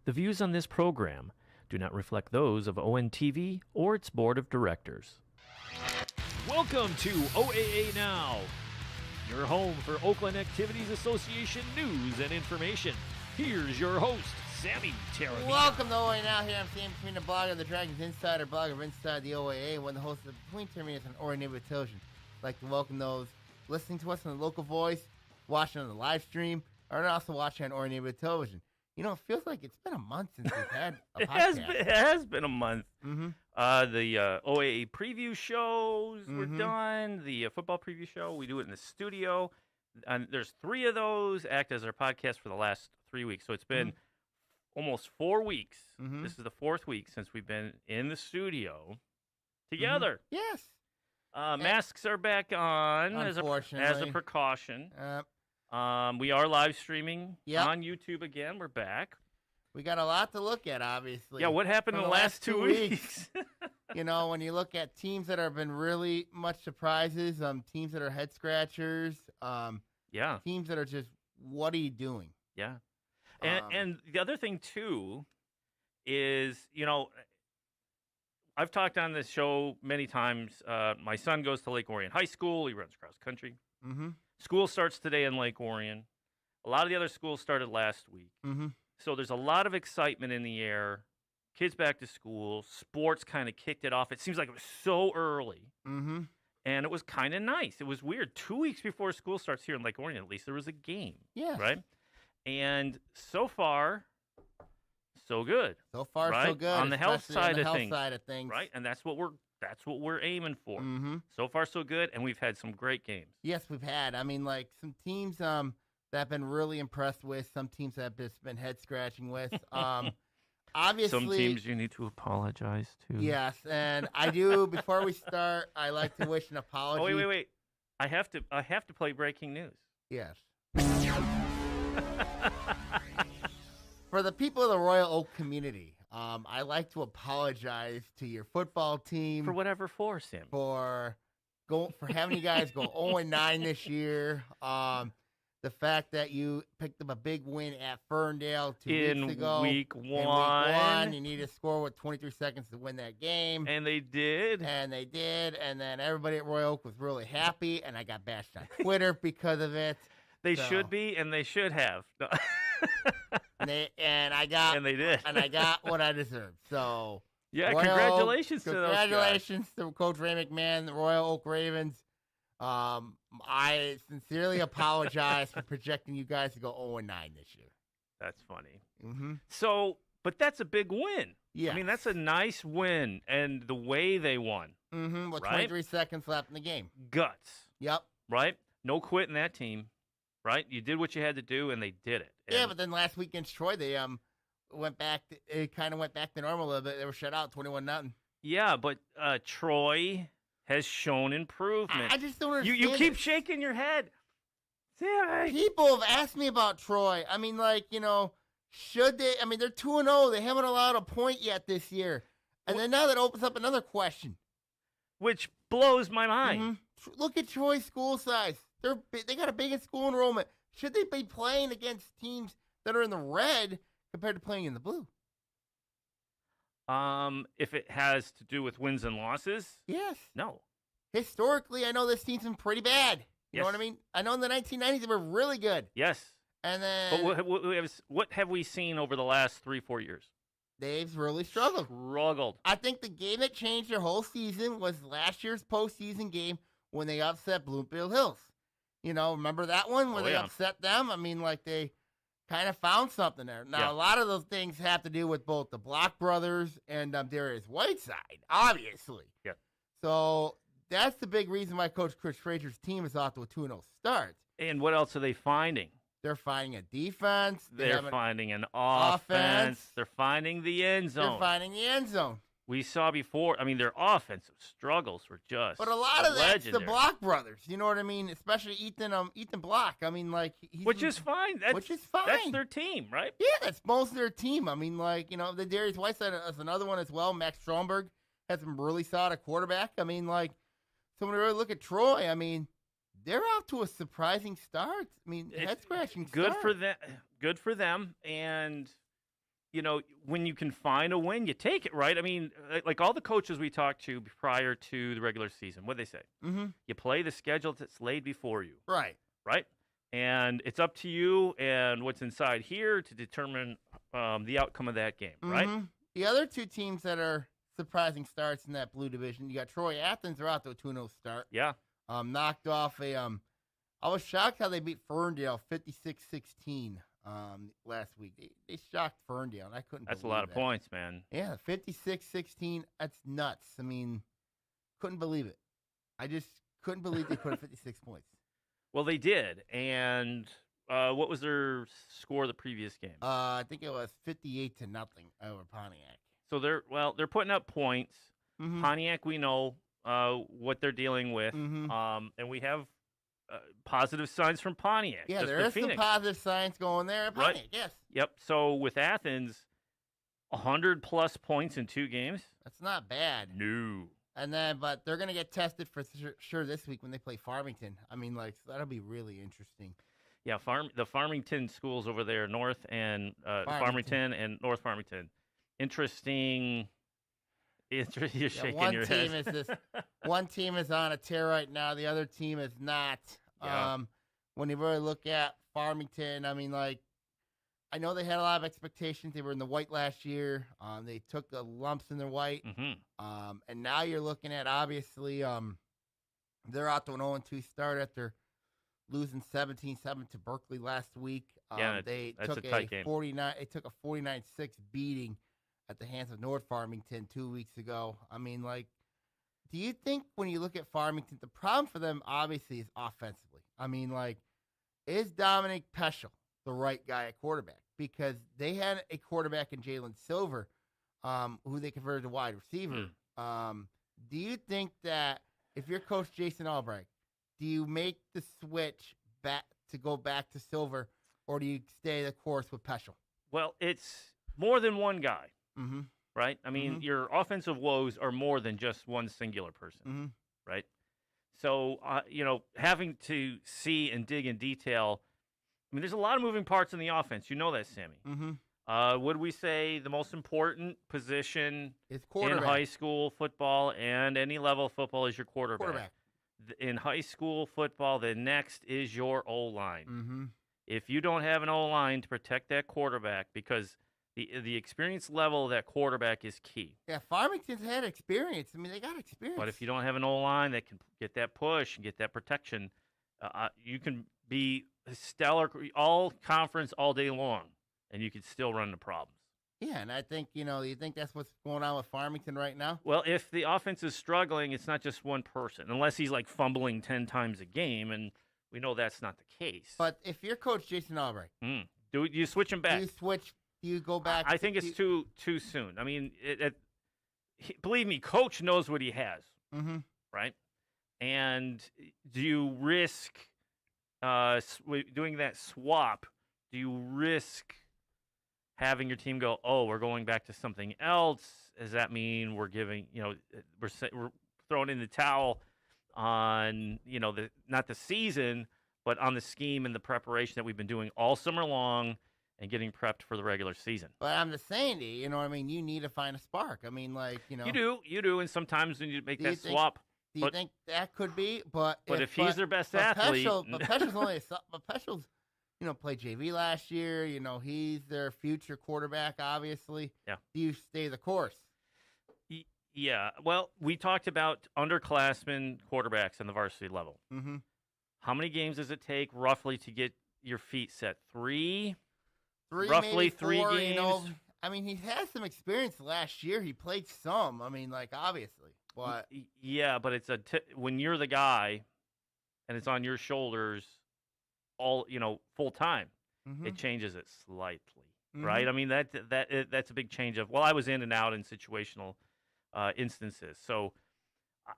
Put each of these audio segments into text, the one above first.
The views on this program do not reflect those of ONTV or its board of directors. Welcome to OAA Now, your home for Oakland Activities Association news and information. Here's your host, Sammy Terravina. Welcome to OAA Now. Here I'm Sam Between, the blog of the Dragons Insider, blog of Inside the OAA, one of the hosts of Between Terminus and Ori Neighborhood Television. I'd like to welcome those listening to us on the local voice, watching on the live stream, or also watching on Ori Neighborhood Television. You know, it feels like it's been a month since we've had a podcast. It has been a month. Mm-hmm. The OAA preview shows were done. The football preview show, we do it in the studio. And there's 3 of those act as our podcast for the last 3 weeks. So it's been almost 4 weeks. This is the 4th week since we've been in the studio together. Yes. Masks are back on as a precaution. We are live streaming on YouTube again. We're back. We got a lot to look at, obviously. Yeah, what happened in the last 2 weeks? You know, when you look at teams that have been really much surprises, teams that are head scratchers, teams that are just, what are you doing? Yeah. And the other thing, too, is, you know, I've talked on this show many times. My son goes to Lake Orion High School. He runs cross country. School starts today in Lake Orion. A lot of the other schools started last week. So there's a lot of excitement in the air. Kids back to school. Sports kind of kicked it off. It seems like it was so early. And it was kind of nice. It was weird. 2 weeks before school starts here in Lake Orion, at least, there was a game. Yeah. Right? And so far, so good. So far, right? so good. On the health side of things. Right? And that's what we're aiming for. So far, so good, and we've had some great games. Yes, we've had. I mean, like, some teams that I've been really impressed with, some teams that I've just been head-scratching with. Obviously, some teams you need to apologize to. Yes, and I do. Before we start, I like to wish an apology. Oh, wait. I have to play breaking news. Yes. For the people of the Royal Oak community, I like to apologize to your football team for whatever for, Sam. For having you guys go 0-9 this year. The fact that you picked up a big win at Ferndale 2 weeks ago. In week one. You need to score with 23 seconds to win that game. And they did. And then everybody at Royal Oak was really happy, and I got bashed on Twitter because of it. They should be, and they should have. And they did. And I got what I deserved. So yeah, congratulations to Coach Ray McMahon, the Royal Oak Ravens. I sincerely apologize for projecting you guys to go 0-9 this year. That's funny. So, but that's a big win. Yeah, I mean, that's a nice win, and the way they won. With 23 seconds left in the game. Guts. Yep. Right? No quitting that team. Right? You did what you had to do, and they did it. Yeah, but then last week against Troy, they went back to normal a little bit. They were shut out 21-0. Yeah, but Troy has shown improvement. I just don't understand. You keep shaking your head. Sammy. People have asked me about Troy. I mean, like, you know, should they? I mean, they're 2-0. They haven't allowed a point yet this year. And then now that opens up another question. Which blows my mind. Look at Troy's school size. They got a big school enrollment. Should they be playing against teams that are in the red compared to playing in the blue? If it has to do with wins and losses? Yes. No. Historically, I know this team's been pretty bad. You know what I mean? I know in the 1990s they were really good. Yes. And then... But what have we seen over the last 3-4 years? They've really struggled. I think the game that changed their whole season was last year's postseason game when they upset Bloomfield Hills. You know, remember that one where they upset them? I mean, like, they kind of found something there. Now, a lot of those things have to do with both the Block brothers and Darius Whiteside, obviously. Yeah. So that's the big reason why Coach Chris Frazier's team is off to a 2-0 start. And what else are they finding? They're finding a defense. They're finding an offense. They're finding the end zone. We saw before, I mean, their offensive struggles were just But a lot of that's legendary. the Block brothers. You know what I mean? Especially Ethan Block. I mean, like... Which is fine. That's their team, right? Yeah, that's most of their team. I mean, like, you know, the Darius Whiteside is another one as well. Max Stromberg has some really solid quarterback. I mean, like, so when we really look at Troy, I mean, they're off to a surprising start. I mean, head-scratching start. Good for them. And when you can find a win, you take it, right? I mean, like all the coaches we talked to prior to the regular season, what they say? Mm-hmm. You play the schedule that's laid before you. Right. Right? And it's up to you and what's inside here to determine the outcome of that game, right? The other two teams that are surprising starts in that blue division, you got Troy Athens. They're out to a 2-0 start. Yeah. Knocked off I was shocked how they beat Ferndale 56-16 last week. They shocked Ferndale, and I couldn't That's a believe lot of that. points, man. Yeah, 56-16. That's nuts. I mean, couldn't believe it. I just couldn't believe they put up 56 points. Well, they did. And what was their score the previous game? I think it was 58-0 over Pontiac. So they're putting up points. Pontiac, we know what they're dealing with. And we have positive signs from Pontiac. Yeah, there is some positive signs going there at Pontiac, yes. Yep. So with Athens, 100-plus points in 2 games. That's not bad. No. And then, but they're going to get tested for sure this week when they play Farmington. I mean, like, that'll be really interesting. Yeah, the Farmington schools over there, North and Farmington and North Farmington. Interesting. You're shaking your head. One team is on a tear right now. The other team is not. Yeah. When you really look at Farmington, I mean, like, I know they had a lot of expectations. They were in the white last year. They took the lumps in their white. And now you're looking at, obviously, they're out to an 0-2 start after losing 17-7 to Berkeley last week. They took a 49-6 beating at the hands of North Farmington 2 weeks ago. I mean, like, do you think when you look at Farmington, the problem for them obviously is offensively? I mean, like, is Dominic Peschel the right guy at quarterback? Because they had a quarterback in Jalen Silver, who they converted to wide receiver. Do you think that if you're Coach Jason Albright, do you make the switch back to go back to Silver, or do you stay the course with Peschel? Well, it's more than one guy, right? I mean, your offensive woes are more than just one singular person, right? So, having to see and dig in detail, I mean, there's a lot of moving parts in the offense. You know that, Sammy. Would we say the most important position in high school football and any level of football is your quarterback? In high school football, the next is your O-line. If you don't have an O-line to protect that quarterback, because the experience level of that quarterback is key. Yeah, Farmington's had experience. I mean, they got experience. But if you don't have an O-line that can get that push and get that protection, you can be stellar all conference all day long, and you could still run the problems. Yeah, and I think, you think that's what's going on with Farmington right now? Well, if the offense is struggling, it's not just one person, unless he's like fumbling 10 times a game, and we know that's not the case. But if you're Coach Jason Albright, do you switch him back? Do you go back? I think it's too soon. I mean, believe me, Coach knows what he has, right? And do you risk doing that swap? Do you risk having your team go, oh, we're going back to something else? Does that mean we're giving, we're throwing in the towel on, not the season, but on the scheme and the preparation that we've been doing all summer long and getting prepped for the regular season? But I'm just saying to you, what I mean? You need to find a spark. I mean, like, You do, and sometimes when you make that swap. Do you think that could be? But if he's their best athlete. Peschel's only Peschel's, played JV last year. He's their future quarterback, obviously. Yeah. Do you stay the course? Yeah. Well, we talked about underclassmen quarterbacks on the varsity level. How many games does it take roughly to get your feet set? Three, roughly 3 games. I mean, he has some experience last year. He played some. I mean, like, obviously. But yeah, but it's when you're the guy and it's on your shoulders all, full time, it changes it slightly, right? I mean, that's a big change of, I was in and out in situational instances. So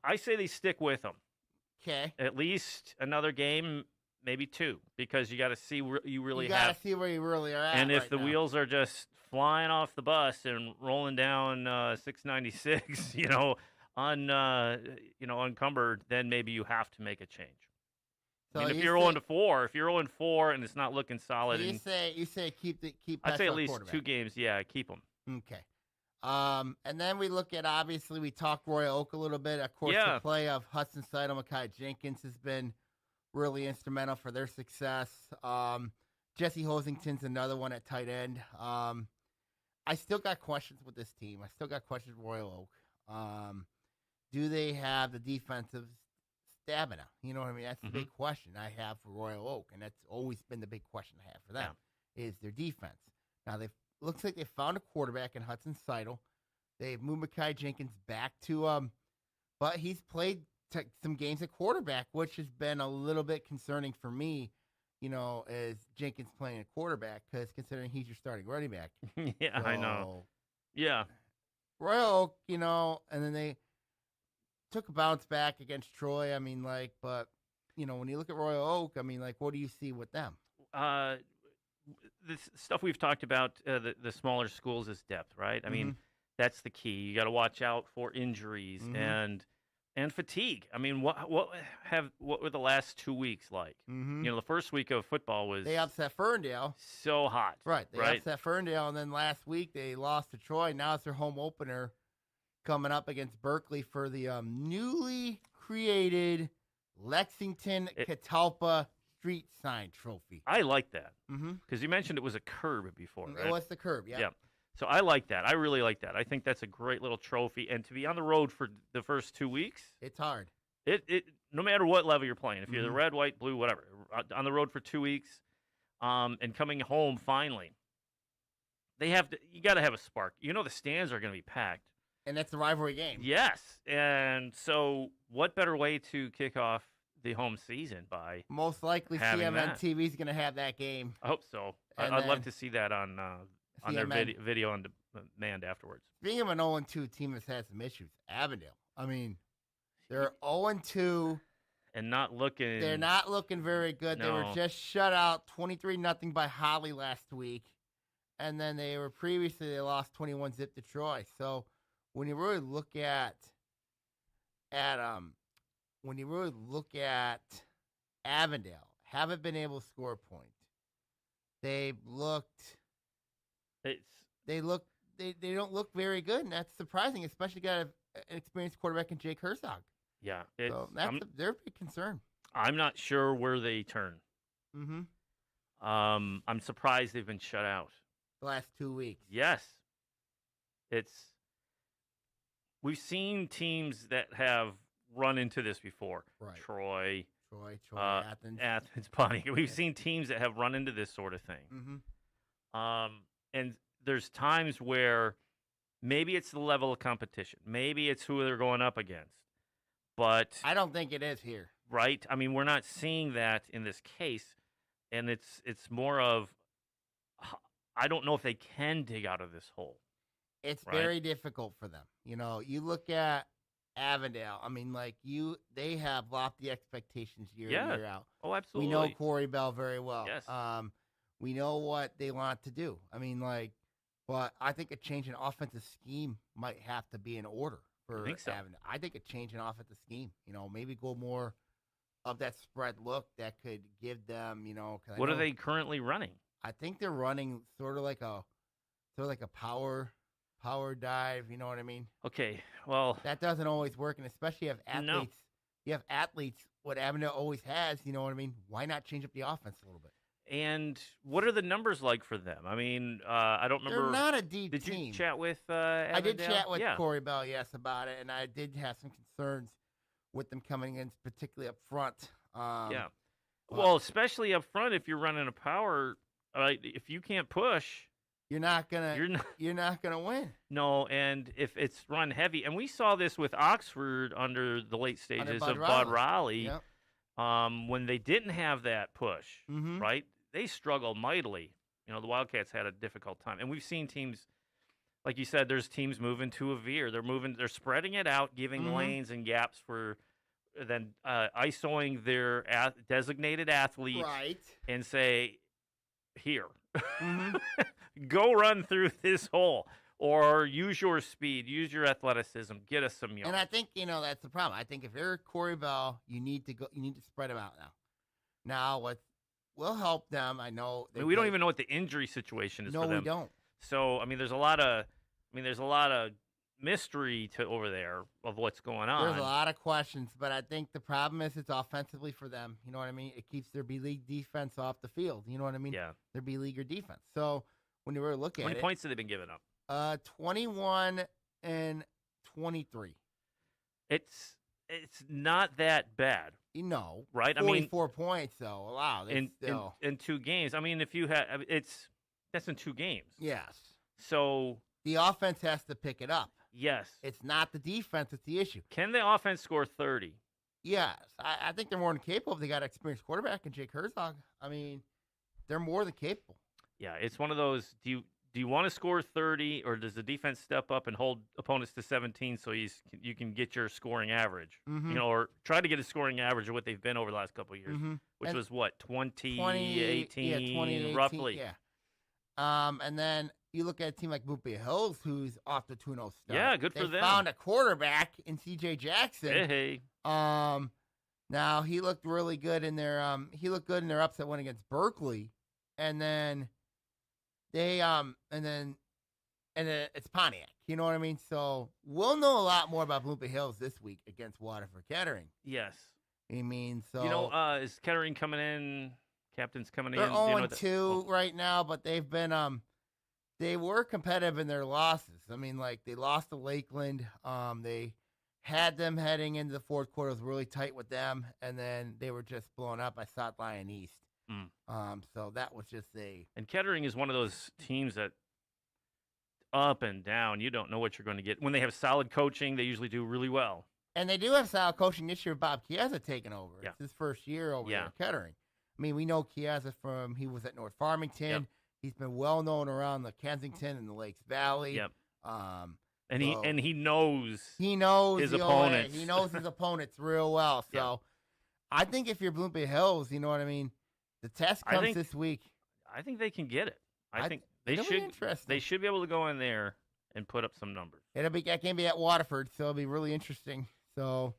I say they stick with them. Okay. At least another game, maybe 2, because you got to see where you really got to see where you really are at. And if the wheels are just flying off the bus and rolling down 696, unencumbered, then maybe you have to make a change. So I mean, if you're 0-4, and it's not looking solid, so you say keep. I'd say at least 2 games. Yeah, keep them. Okay. And then we look at, obviously, we talked Royal Oak a little bit. Of course, the play of Hudson Seidel, Mekhi Jenkins has been really instrumental for their success. Jesse Hosington's another one at tight end. I still got questions with this team. I still got questions with Royal Oak. Do they have the defensive stamina? You know what I mean? That's the big question I have for Royal Oak, and that's always been the big question I have for them, is their defense. Now, looks like they found a quarterback in Hudson Seidel. They've moved Mekhi Jenkins back to but he's played some games at quarterback, which has been a little bit concerning for me, as Jenkins playing a quarterback, because considering he's your starting running back. Yeah, so, I know. Yeah. Royal Oak, and then they took a bounce back against Troy. I mean, but, when you look at Royal Oak, I mean, what do you see with them? This stuff we've talked about, the smaller schools is depth, right? I mean, that's the key. You got to watch out for injuries and fatigue. I mean, what were the last 2 weeks like? The first week of football was they upset Ferndale, so hot, right? They upset Ferndale, and then last week they lost to Troy. Now it's their home opener coming up against Berkeley for the newly created Lexington Catalpa Street Sign Trophy. I like that because you mentioned it was a curb before, right? It was the curb, yeah. So I like that. I really like that. I think that's a great little trophy. And to be on the road for the first 2 weeks, it's hard. It no matter what level you're playing, if you're the red, white, blue, whatever, on the road for 2 weeks, and coming home finally, you got to have a spark. The stands are going to be packed, and that's a rivalry game. Yes, and so what better way to kick off the home season by most likely CMN TV is going to have that game. I hope so. I'd love to see that on their video on demand afterwards. Being an 0-2 team that's had some issues, Avondale. I mean, they're 0-2 and not looking. They're not looking very good. No. They were just shut out 23-0 by Holly last week, and then they lost 21-0 to Troy. So when you really look at Avondale, haven't been able to score a point. They don't look very good, and that's surprising, especially got an experienced quarterback in Jake Herzog. Yeah, so they're a big concern. I'm not sure where they turn. I'm surprised they've been shut out the last 2 weeks. Yes, we've seen teams that have run into this before. Right. Troy, Athens, Bonnie. We've seen teams that have run into this sort of thing. And there's times where maybe it's the level of competition. Maybe it's who they're going up against. But I don't think it is here. Right? I mean, we're not seeing that in this case. And it's more of, I don't know if they can dig out of this hole. It's very difficult for them. You look at Avondale. I mean, they have lofty expectations year in, year out. Oh, absolutely. We know Corey Bell very well. Yes. We know what they want to do. I mean, but I think a change in offensive scheme might have to be in order for Avondale. I think a change in offensive scheme, maybe go more of that spread look that could give them, What are they currently running? I think they're running sort of like a power dive, you know what I mean? Okay, well, that doesn't always work, and especially if athletes. No. You have athletes, what Avondale always has, you know what I mean? Why not change up the offense a little bit? And what are the numbers like for them? I mean, I don't remember. They're not a deep team. Did you chat with Avondale? I did chat with Corey Bell, yes, about it, and I did have some concerns with them coming in, particularly up front. Well, especially up front, if you're running a power, if you can't push, you're not gonna win. No, and if it's run heavy, and we saw this with Oxford under the late stages of Bud Raleigh, when they didn't have that push, right? They struggled mightily. The Wildcats had a difficult time, and we've seen teams, like you said, there's teams moving to a veer. They're spreading it out, giving lanes and gaps for then ISOing their designated athletes, right? And say, here. Go run through this hole, or use your speed, use your athleticism, get us some yards. And I think that's the problem. I think if you're Corey Bell, you need to spread them out now. Now, what will help them, I know. I mean, we don't even know what the injury situation is for them. No, we don't. So, I mean, there's a lot of mystery over there of what's going on. There's a lot of questions, but I think the problem is it's offensively for them. You know what I mean? It keeps their B-League defense off the field. You know what I mean? Yeah. Their B-Leaguer defense. So when you really look at how many points have they been giving up? 21 and 23. It's not that bad. No. Right? 44 points, though. Wow. In 2 games. I mean, if you have, that's in 2 games. Yes. So the offense has to pick it up. Yes. It's not the defense that's the issue. Can the offense score 30? Yes. I think they're more than capable if they got an experienced quarterback in Jake Herzog. I mean, they're more than capable. Yeah, it's one of those, do you want to score 30, or does the defense step up and hold opponents to 17 so you can get your scoring average? Mm-hmm. Or try to get a scoring average of what they've been over the last couple of years, which was what, 2018, roughly. Yeah. And then you look at a team like Bluefield Hills, who's off the 2-0 start. Yeah, good for them. They found a quarterback in C.J. Jackson. Hey. Now he looked really good in their upset win against Berkeley, and then they and then it's Pontiac. You know what I mean? So we'll know a lot more about Bluefield Hills this week against Waterford Kettering. Yes. I mean, so is Kettering coming in? Captain's coming in. They're 0-2 right now, but they've been they were competitive in their losses. I mean, like they lost to Lakeland. They had them heading into the fourth quarter. It was really tight with them, and then they were just blown up by South Lyon East. So that was just And Kettering is one of those teams that up and down. You don't know what you're going to get. When they have solid coaching, they usually do really well. And they do have solid coaching this year. Bob Chiesa taking over. Yeah. It's his first year over there at Kettering. I mean, we know Chiesa he was at North Farmington. Yep. He's been well known around the Kensington and the Lakes Valley. Yep. And he knows his opponents. He knows his opponents real well. So I think if you're Bluefield Hills, you know what I mean. The test comes this week. I think they can get it. I think they should be able to go in there and put up some numbers. That can be at Waterford, so it'll be really interesting. So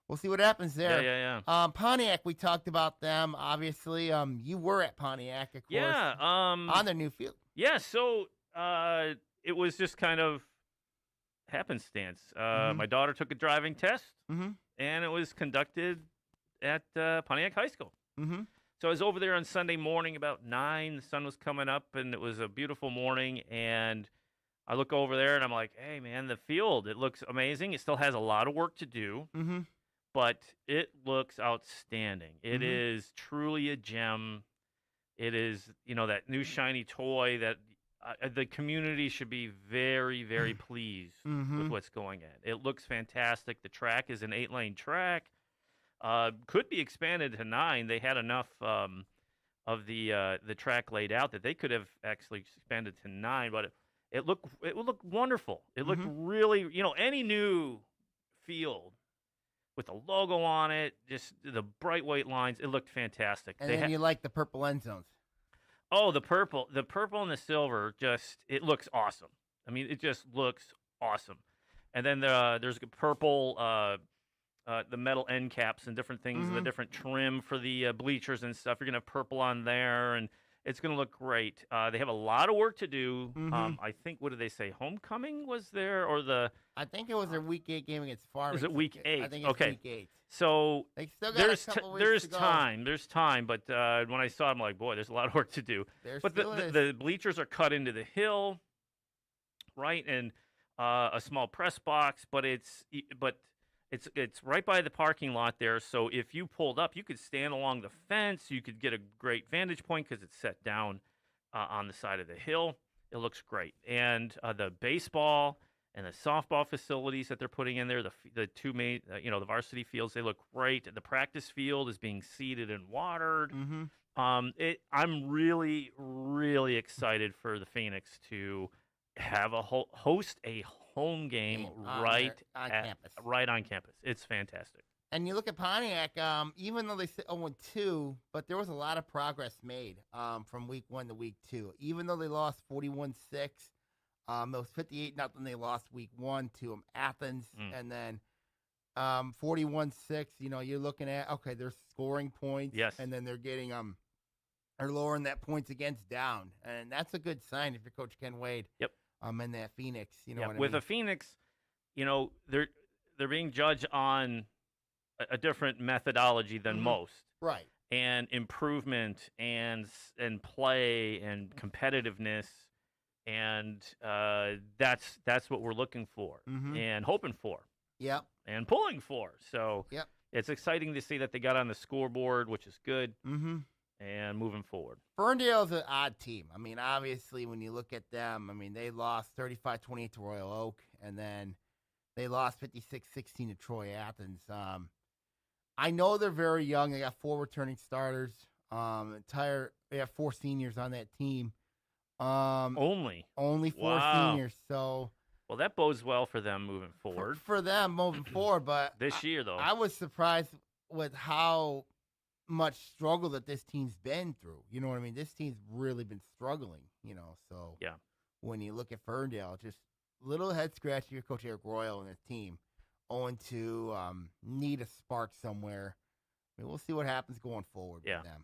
we'll see what happens there. Yeah. Pontiac, we talked about them. Obviously, you were at Pontiac, of course. Yeah. On their new field. Yeah. So it was just kind of happenstance. My daughter took a driving test, and it was conducted at Pontiac High School. So I was over there on Sunday morning about 9. The sun was coming up, and it was a beautiful morning. And I look over there, and I'm like, hey, man, the field, it looks amazing. It still has a lot of work to do, but it looks outstanding. It is truly a gem. It is, that new shiny toy that the community should be very, very pleased with what's going in. It looks fantastic. The track is an 8-lane track. Could be expanded to 9. They had enough of the track laid out that they could have actually expanded to 9, but it would look wonderful. It looked really, any new field with the logo on it, just the bright white lines, it looked fantastic. And then you like the purple end zones. Oh, the purple and the silver, it looks awesome. I mean, it just looks awesome. And then there's a purple, the metal end caps and different things, and the different trim for the bleachers and stuff. You're going to have purple on there, and it's going to look great. They have a lot of work to do. I think, what did they say? Homecoming was there, or I think it was their Week 8 game against Farmington. Is it Week 8? I think it's Week 8. So they still got there's time. There's time, but when I saw it, I'm like, boy, there's a lot of work to do. But the bleachers are cut into the hill, right, and a small press box, but it's right by the parking lot there. So if you pulled up, you could stand along the fence. You could get a great vantage point because it's set down on the side of the hill. It looks great, and the baseball and the softball facilities that they're putting in there, the two main, the varsity fields, they look great. The practice field is being seeded and watered. I'm really, really excited for the Phoenix to have host a home game right on campus. It's fantastic. And you look at Pontiac, even though they sit 0-2, but there was a lot of progress made from week 1 to week 2. Even though they lost 41-6. Those 58-0 they lost week 1 to Athens, and then 41-6. You're looking at they're scoring points. Yes. And then they're getting they're lowering that points against down, and that's a good sign if you're Coach Ken Wade. Yep. In that Phoenix, With a Phoenix, they're being judged on a different methodology than most. Right. And improvement and play and competitiveness, and that's what we're looking for and hoping for. Yep. And pulling for. So yep. It's exciting to see that they got on the scoreboard, which is good. Mm-hmm. And moving forward. Ferndale's an odd team. I mean, obviously, when you look at them, they lost 35-28 to Royal Oak, and then they lost 56-16 to Troy Athens. I know they're very young. They got 4 returning starters. They have 4 seniors on that team. Only 4 seniors. So, well, that bodes well for them moving forward. For them moving forward, but this year though, I was surprised with how much struggle that this team's been through. You know what I mean? This team's really been struggling. So yeah. When you look at Ferndale, just little head scratch to your coach Eric Royal and his team. Owing to need a spark somewhere. We'll see what happens going forward with them.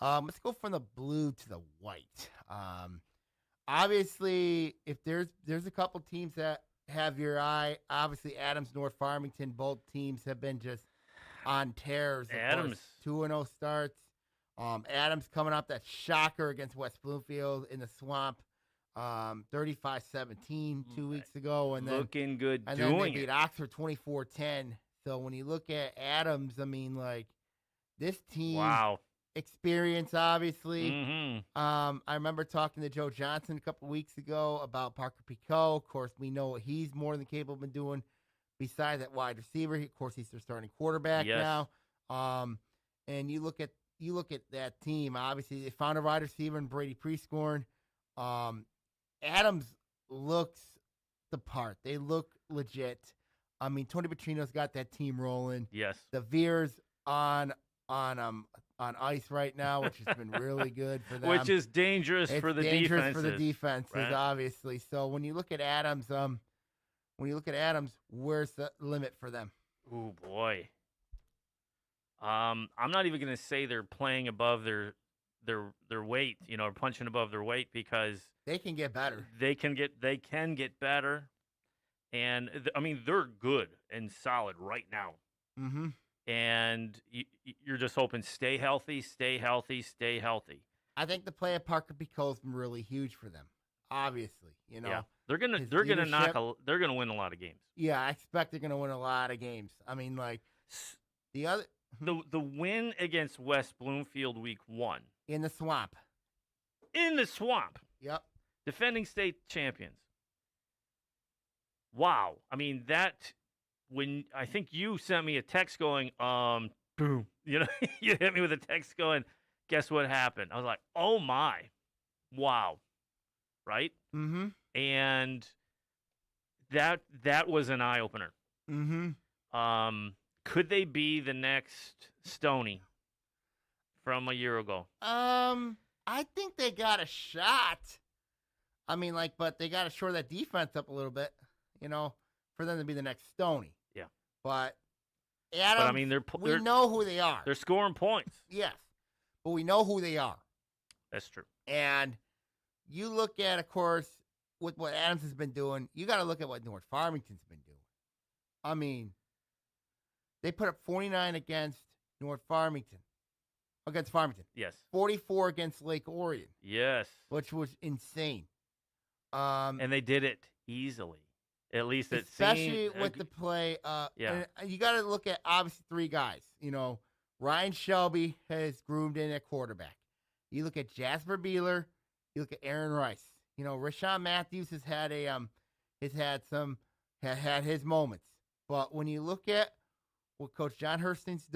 Let's go from the blue to the white. Obviously, if there's a couple teams that have your eye, obviously Adams, North Farmington, both teams have been just on tears. Adams 2-0 starts. Adams coming up that shocker against West Bloomfield in the Swamp. 35-17 2 weeks ago, and then looking good. And then they beat Oxford 24-10. So when you look at Adams, this team, wow, experience obviously. Mm-hmm. I remember talking to Joe Johnson a couple weeks ago about Parker Picot. Of course, we know what he's more than capable of doing. Besides that wide receiver, of course, he's their starting quarterback now. And you look at that team. Obviously, they found a wide receiver in Brady Prescorn. Adams looks the part. They look legit. Tony Petrino's got that team rolling. Yes. The Veers on ice right now, which has been really good for them. Which is dangerous for the defenses, right? Obviously. So when you look at Adams, where's the limit for them? Oh boy. I'm not even going to say they're playing above their weight, or punching above their weight, because they can get better. They can get better, and they're good and solid right now. Mm-hmm. And you're just hoping stay healthy. I think the play of Parker Picot's been really huge for them. Obviously, Yeah. They're gonna win a lot of games. Yeah, I expect they're gonna win a lot of games. The win against West Bloomfield week 1 in the Swamp. Yep. Defending state champions. Wow. When I think you sent me a text going, boom. You hit me with a text going, guess what happened? I was like, oh my. Wow. Right? Mm-hmm. And that was an eye opener. Mm-hmm. Could they be the next Stony from a year ago? I think they got a shot. But they got to shore that defense up a little bit, for them to be the next Stony. Yeah. But Adams, we know who they are. They're scoring points. Yes. But we know who they are. That's true. And you look at, of course, with what Adams has been doing, you got to look at what North Farmington's been doing. They put up 49 against Farmington. Yes. 44 against Lake Orion. Yes. Which was insane. And they did it easily. At least it especially seemed, with the play. Yeah. And you got to look at, obviously, 3 guys. Ryan Shelby has groomed in at quarterback. You look at Jasper Beeler. You look at Aaron Rice. Rashawn Matthews has had had his moments. But when you look at what Coach John Herstein's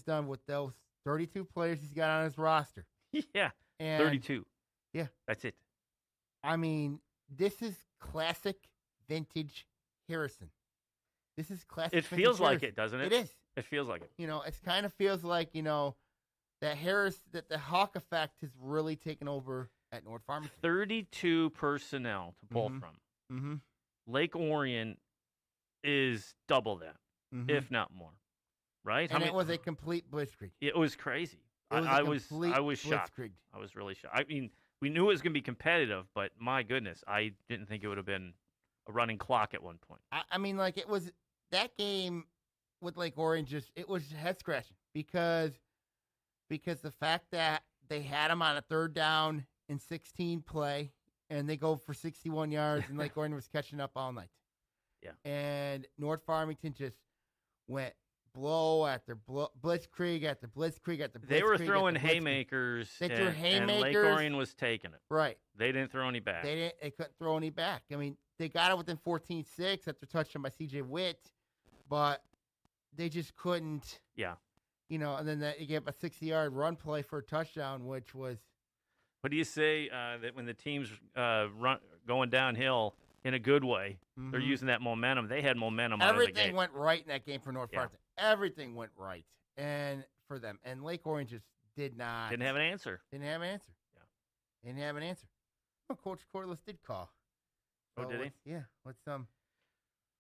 done with those 32 players he's got on his roster. Yeah, and 32. Yeah. That's it. This is classic vintage Harrison. This is classic It feels like it, doesn't it? It is. It feels like it. It kind of feels like, that the Hawk effect has really taken over at North Farmington. 32 personnel to pull from. Mm-hmm. Lake Orion is double that. if not more. Right? And it was a complete blitzkrieg. It was crazy. I was shocked. I was really shocked. I mean, we knew it was going to be competitive, but my goodness, I didn't think it would have been a running clock at one point. I mean, like, it was that game with Lake Orion, it was head scratching because the fact that they had him on a 3rd down and 16 play, and they go for 61 yards, and Lake Orion was catching up all night. Yeah. And North Farmington just went blow after blitzkrieg after blitzkrieg after blitzkrieg. They were throwing haymakers. They threw haymakers. And Lake Orion was taking it. Right. They didn't throw any back. They couldn't throw any back. I mean, they got it within 14-6 after touchdown by C.J. Witt, but they just couldn't. Yeah. You know, and then you get a 60-yard run play for a touchdown, which was. What do you say that when the team's going downhill in a good way, they're using that momentum? They had momentum out of the gate. Everything went right in that game for North Farmington. Everything went right, and for them. And Lake Orion just didn't have an answer. Yeah. Didn't have an answer. Well, Coach Corliss did call. Oh, did he? Yeah.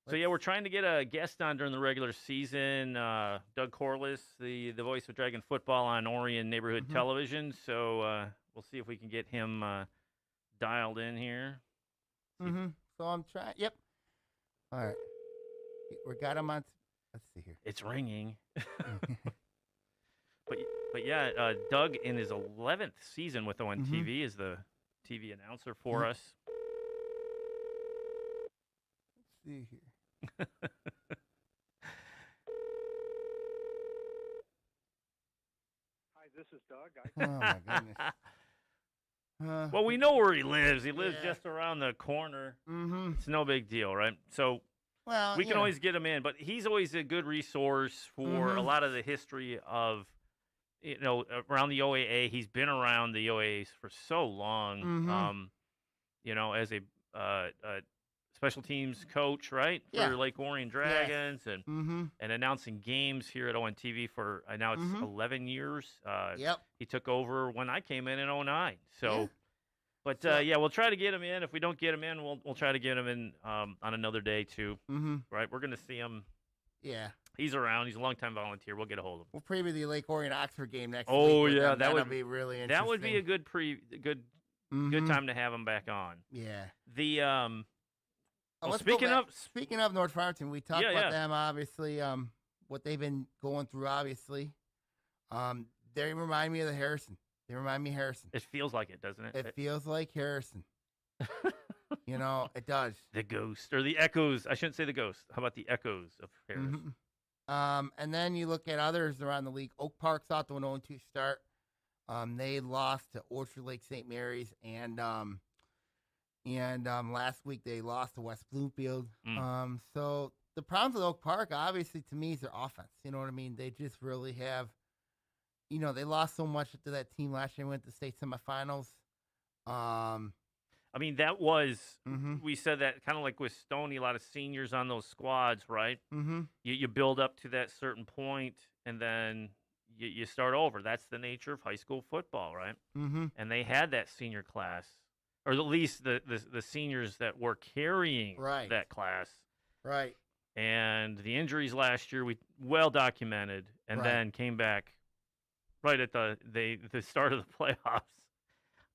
So, yeah, we're trying to get a guest on during the regular season. Doug Corliss, the voice of Dragon football on Orion Neighborhood Television. So we'll see if we can get him dialed in here. So I'm trying. Yep. All right. We got him on. Let's see here. It's ringing. But yeah, Doug in his 11th season with ONTV is the TV announcer for us. Let's see here. Hi, this is Doug. Oh my goodness. Well, we know where he lives. He lives just around the corner. It's no big deal, right? So we can always get him in, but he's always a good resource for a lot of the history of, around the OAA. He's been around the OAAs for so long, as a special teams coach, right, for Lake Orion Dragons, and announcing games here at ONTV for now it's 11 years. He took over when I came in 2009. So, but we'll try to get him in. If we don't get him in, we'll try to get him in on another day too. Right, we're gonna see him. Yeah, he's around. He's a longtime volunteer. We'll get a hold of him. We'll preview the Lake Orion Oxford game next week. Oh yeah, that would be really interesting. That would be a good good time to have him back on. Yeah. The speaking of North Farmington, we talked about them, obviously, what they've been going through, obviously. They remind me of Harrison. They remind me of Harrison. It feels like it, doesn't it? It feels like Harrison. It does. The ghost, or the echoes. I shouldn't say the ghost. How about the echoes of Harrison? And then you look at others around the league. Oak Park's out to an 0-2 start. They lost to Orchard Lake St. Mary's, and last week they lost to West Bloomfield. So the problems with Oak Park, obviously, to me, is their offense. You know what I mean? They just really have, they lost so much to that team last year. Went to state semifinals. I mean, that was, we said that kind of like with Stony, a lot of seniors on those squads, right? You build up to that certain point, and then you start over. That's the nature of high school football, right? And they had that senior class, or at least the seniors that were carrying that class. Right. And the injuries last year, we well documented, and then came back right at the start of the playoffs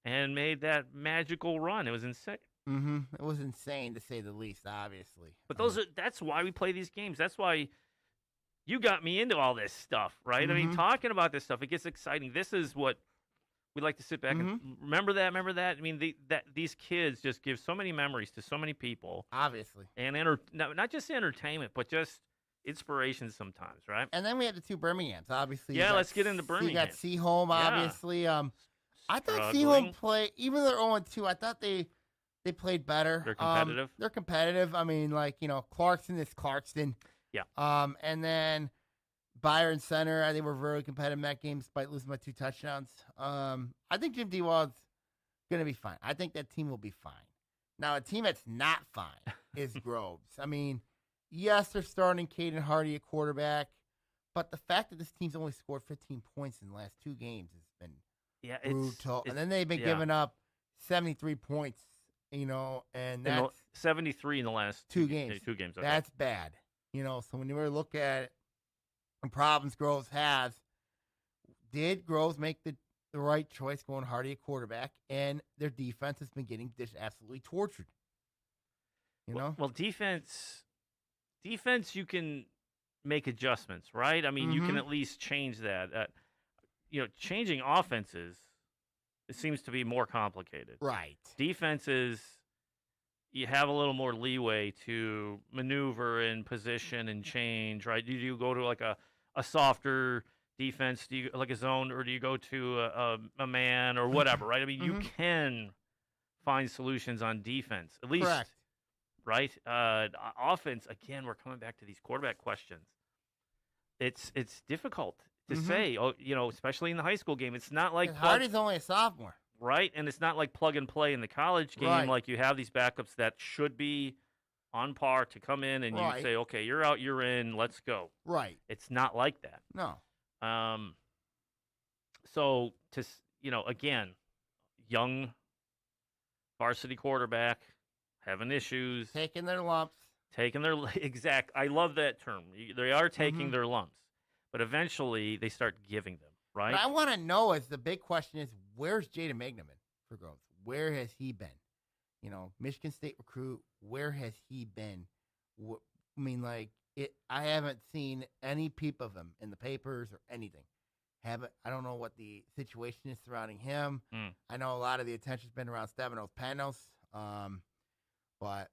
and made that magical run. It was insane. It was insane, to say the least, obviously. But that's why we play these games. That's why you got me into all this stuff, right? I mean, talking about this stuff, it gets exciting. This is what we like to sit back and remember that. I mean, these kids just give so many memories to so many people. Obviously. And not just entertainment, but just inspiration sometimes, right? And then we had the two Birminghams, obviously. Yeah, let's get into Birmingham. You got Seaholm, obviously. I thought Seaholm played, even though they're 0-2, I thought they played better. They're competitive. They're competitive. I mean, Clarkson is Clarkston. Yeah. And then Byron Center, I think we're very competitive in that game despite losing by 2 touchdowns. I think Jim Dewald's going to be fine. I think that team will be fine. Now, a team that's not fine is Groves. I mean, yes, they're starting Caden Hardy at quarterback, but the fact that this team's only scored 15 points in the last 2 games has been brutal. And then they've been giving up 73 points, and that's 73 in the last 2 games. 2 games. Okay. That's bad. So when you were look at the problems Groves has, did Groves make the right choice going Hardy at quarterback? And their defense has been getting just absolutely tortured. Well, defense, you can make adjustments, right? I mean, you can at least change that. Changing offenses, it seems to be more complicated. Right. Defenses, you have a little more leeway to maneuver in position and change, right? Do you go to like a softer defense? Do you like a zone, or do you go to a man or whatever, right? I mean, you can find solutions on defense, at least. Correct. Right? Offense, again, we're coming back to these quarterback questions. It's difficult to say, especially in the high school game. It's not like Hardy's only a sophomore. Right? And it's not like plug and play in the college game. Right. Like you have these backups that should be on par to come in and you say, okay, you're out, you're in, let's go. Right. It's not like that. No. So, again, young varsity quarterback, having issues. Taking their lumps. I love that term. They are taking their lumps. But eventually, they start giving them, right? What I want to know is, the big question is, where's Jaden Magnuman for Groves? Where has he been? Michigan State recruit, where has he been? I haven't seen any peep of him in the papers or anything. I don't know what the situation is surrounding him. I know a lot of the attention's been around Stefanos Panos, but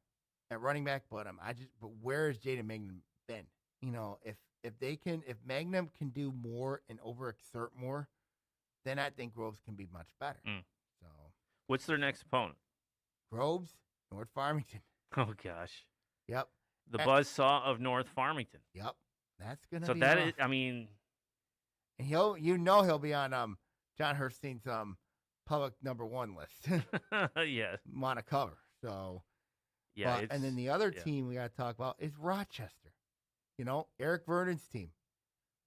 at running back, but where has Jaden Magnuman been? If Magnum can do more and overexert more, then I think Groves can be much better. So, what's their next opponent? Groves, North Farmington. Oh gosh. Yep. The buzzsaw of North Farmington. Yep. That's gonna be. So that is, I mean, and he'll be on John Herstein's public #1 list. Yes. Want to cover. So. Yeah. And then the other team we got to talk about is Rochester. Eric Vernon's team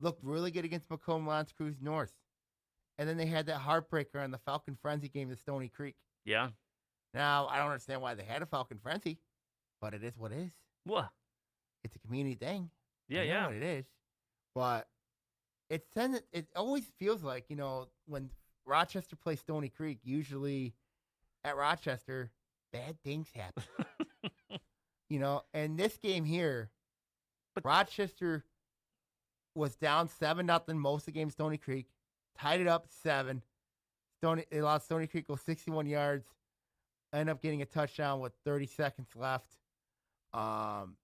looked really good against Macomb L'Anse Creuse North. And then they had that heartbreaker on the Falcon Frenzy game to Stony Creek. Yeah. Now, I don't understand why they had a Falcon Frenzy, but it is what it is. What? It's a community thing. Yeah, I know what it is. But it always feels like, when Rochester plays Stony Creek, usually at Rochester, bad things happen. And this game here, Rochester was down 7-0 most of the game. Stony Creek tied it up 7. They lost. Stony Creek go 61 yards, end up getting a touchdown with 30 seconds left. And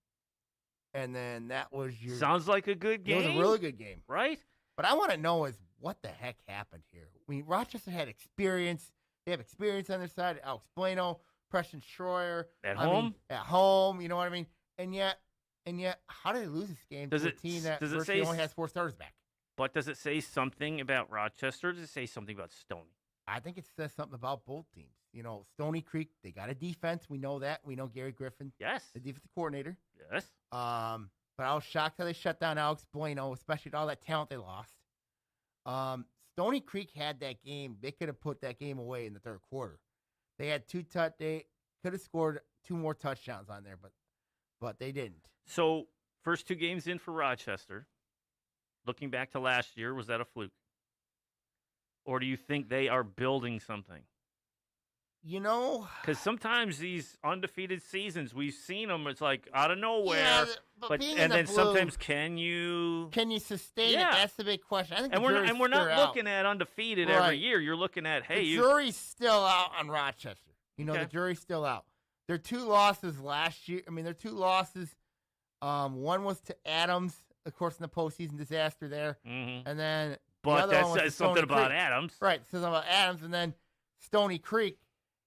then that was sounds like a good game. It was a really good game, right? But I want to know is what the heck happened here. Rochester had experience. They have experience on their side. Alex Bueno, Preston Schroyer at home. You know what I mean? And yet, how did they lose this game to a team that virtually only has 4 starters back? But does it say something about Rochester? Or does it say something about Stony? I think it says something about both teams. Stony Creek, they got a defense. We know that. We know Gary Griffin. Yes. The defensive coordinator. Yes. But I was shocked how they shut down Alex Bueno, especially with all that talent they lost. Stony Creek had that game. They could have put that game away in the third quarter. They had they could have scored 2 more touchdowns on there, but they didn't. So, first 2 games in for Rochester. Looking back to last year, was that a fluke? Or do you think they are building something? Because sometimes these undefeated seasons, we've seen them. It's like out of nowhere. Yeah, but and then sometimes can you sustain it? That's the big question. I think we're not looking at undefeated every year. You're looking at the jury's still out on Rochester. The jury's still out. Their 2 losses last year. Their 2 losses. One was to Adams, of course, in the postseason disaster there, and then the other one was says something about Creek. Adams, right? Says something about Adams, and then Stony Creek.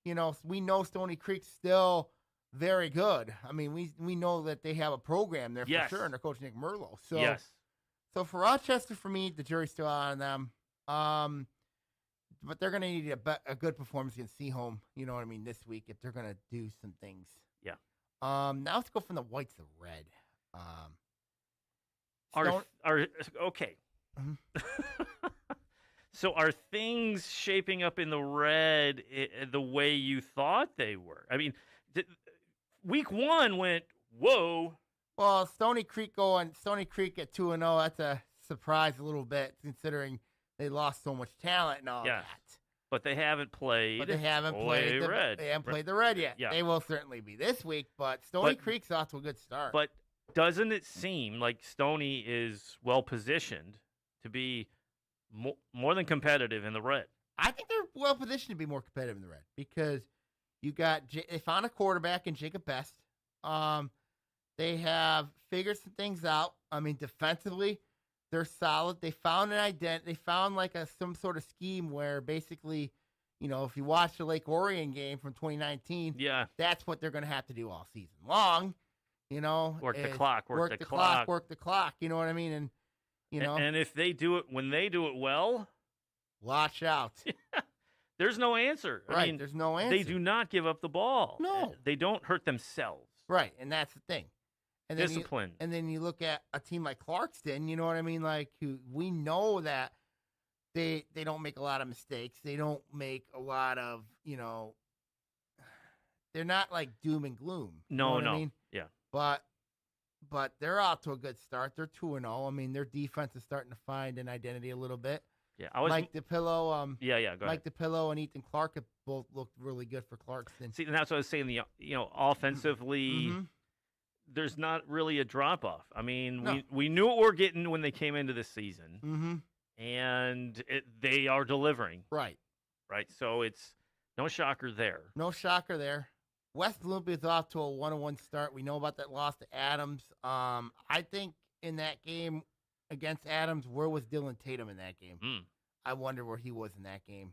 We know Stony Creek's still very good. We know that they have a program there for sure, and their coach Nick Merlo. So, so for Rochester, for me, the jury's still out on them. But they're going to need a good performance against Seaholm, this week if they're going to do some things. Yeah. Now let's go from the white to the red. Okay. So are things shaping up in the red the way you thought they were? Week 1 went, whoa, Well, Stony Creek at 2-0. That's a surprise a little bit considering they lost so much talent and all that. But they haven't played. But they haven't played the Red. They haven't played the Red yet. Yeah. They will certainly be this week. But Stony Creek's off to a good start. But doesn't it seem like Stony is well positioned to be more than competitive in the Red? I think they're well positioned to be more competitive in the Red because they found a quarterback in Jacob Best. They have figured some things out. I mean, defensively, they're solid. They found an identity. They found like some sort of scheme where basically, if you watch the Lake Orion game from 2019, that's what they're going to have to do all season long. Work the clock. Work the clock. You know what I mean? And and if they do it when they do it well, watch out. There's no answer. Right. I mean, there's no answer. They do not give up the ball. No. They don't hurt themselves. Right, and that's the thing. And then discipline. And then you look at a team like Clarkston, you know what I mean? Like, we know that they don't make a lot of mistakes. They don't make a lot of, they're not like doom and gloom. No. I mean? Yeah. But they're off to a good start. They're 2-0. I mean, their defense is starting to find an identity a little bit. Yeah, Mike DePillo. Go ahead. Mike DePillo and Ethan Clark have both looked really good for Clarkston. See, and that's what I was saying. Offensively, there's not really a drop off. I mean, we knew what we're getting when they came into the season, and they are delivering. Right. So it's no shocker there. West Bloomfield is off to a 1-1 start. We know about that loss to Adams. I think in that game against Adams, where was Dylan Tatum in that game? I wonder where he was in that game.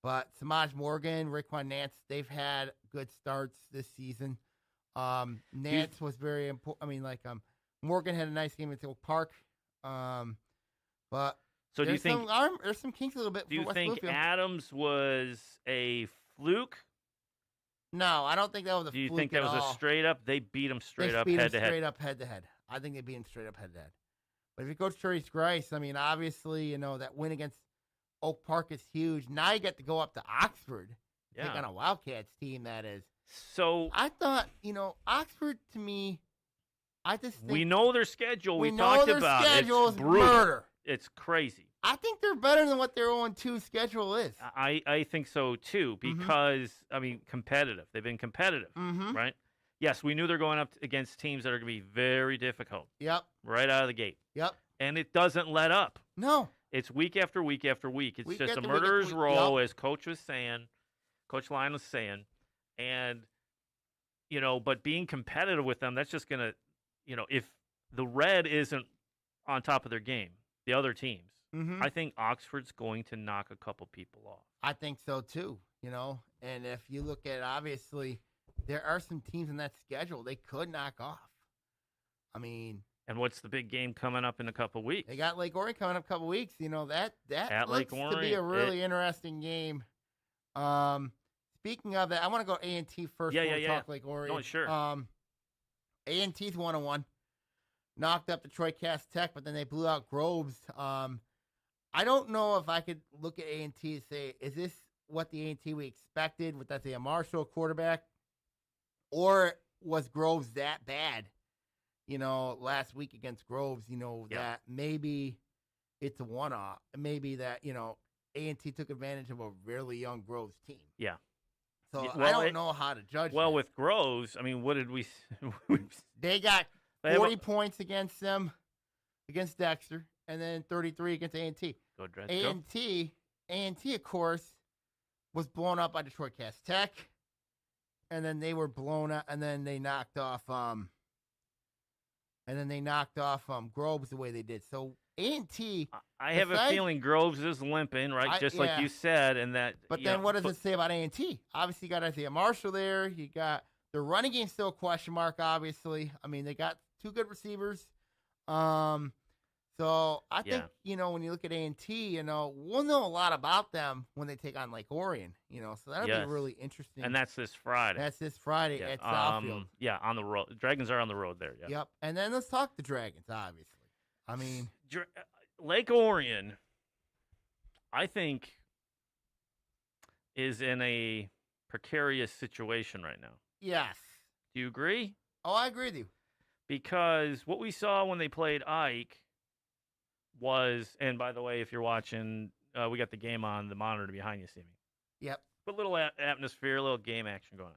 But Samaj Morgan, Raekwon Nance, they've had good starts this season. Nance was very important. I mean, Morgan had a nice game at Oak Park. But so do you think there's some kinks a little bit? Do you West think Bloomfield. Adams was a fluke? No, I don't think that was a fluke. Do you think that was a straight up? They beat him straight up head to head. Straight up head to head. I think they beat him straight up head to head. But if you coach Trace Grice, I mean, obviously, that win against Oak Park is huge. Now you get to go up to Oxford, take on a Wildcats team that is. So I thought, Oxford to me, I just think we know their schedule. We talked their about schedule it's is brutal. murder. It's crazy. I think they're better than what their 0-2 schedule is. I think so too because I mean, competitive. They've been competitive, right? Yes, we knew they're going up against teams that are going to be very difficult. Yep. Right out of the gate. Yep. And it doesn't let up. No. It's week after week after week. It's week just a after murderer's week. row, Yep. as Coach Lyon was saying. And, but being competitive with them, that's just going to, if the Red isn't on top of their game, the other teams, I think Oxford's going to knock a couple people off. I think so too, And if you look at, obviously, there are some teams in that schedule they could knock off. I mean, and what's the big game coming up in a couple weeks? They got Lake Orion coming up a couple weeks. That at looks to be a really interesting game. Speaking of that, I want to go A&T first before we talk Lake Orion. No, sure. A&T's 1-1. Knocked up Detroit Cass Tech, but then they blew out Groves. I don't know if I could look at A&T and say, is this what the A&T we expected with that Marshall quarterback? Or was Groves that bad, last week against Groves, that maybe it's a one-off. Maybe that, A&T took advantage of a really young Groves team. Yeah. So I don't know how to judge that. With Groves, I mean, what did we They got 40 points against them, against Dexter, and then 33 against A&T. Go Dreads, A&T, of course, was blown up by Detroit Cass Tech. And then they were blown up, and then they knocked off Groves the way they did. So A&T, I have a feeling Groves is limping, right? Just like you said, and that. But then, what does it say about A&T? Obviously, you got Isaiah Marshall there. You got the running game still a question mark. Obviously, I mean they got two good receivers. So I think, when you look at A&T, we'll know a lot about them when they take on Lake Orion, so that'll be really interesting. And that's this Friday. at Southfield. Yeah, on the road. Dragons are on the road there. Yeah. Yep. And then let's talk the Dragons, obviously. I mean, Lake Orion, I think, is in a precarious situation right now. Yes. Do you agree? Oh, I agree with you. Because what we saw when they played Ike was, and by the way, if you're watching, we got the game on the monitor behind you, see me. Yep. But a little atmosphere, a little game action going on.